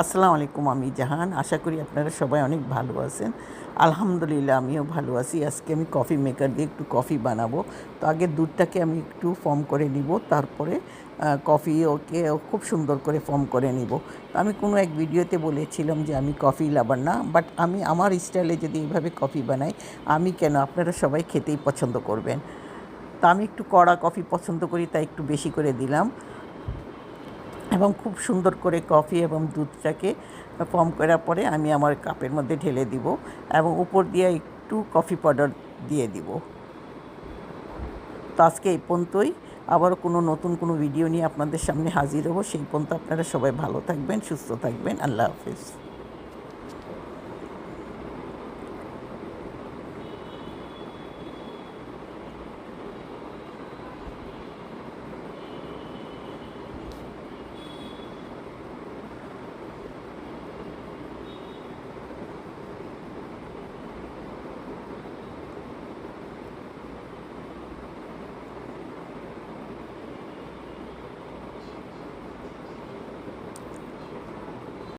আসসালামু আলাইকুম, আমি জাহান। আশা করি আপনারা সবাই অনেক ভালো আছেন। আলহামদুলিল্লাহ আমিও ভালো আছি। আজকে আমি কফি মেকার দিয়ে একটু কফি বানাবো। তো আগে দুধটাকে আমি একটু ফর্ম করে নিব, তারপরে কফি ওকে খুব সুন্দর করে ফর্ম করে নিব। তো আমি কোনো এক ভিডিওতে বলেছিলাম যে আমি কফি লাভার না, বাট আমি আমার স্টাইলে যদি এইভাবে কফি বানাই, আমি কেন, আপনারা সবাই খেতেই পছন্দ করবেন। তা আমি একটু কড়া কফি পছন্দ করি, তাই একটু বেশি করে দিলাম এবং খুব সুন্দর করে কফি এবং দুধটাকে ফর্ম করার পরে আমি আমার কাপের মধ্যে ঢেলে দিব এবং উপর দিয়ে একটু কফি পাউডার দিয়ে দিব। তো আজকে এই পর্যন্তই। আবারও কোনো নতুন কোনো ভিডিও নিয়ে আপনাদের সামনে হাজির হব। সেই পর্যন্ত আপনারা সবাই ভালো থাকবেন, সুস্থ থাকবেন। আল্লাহ হাফিজ।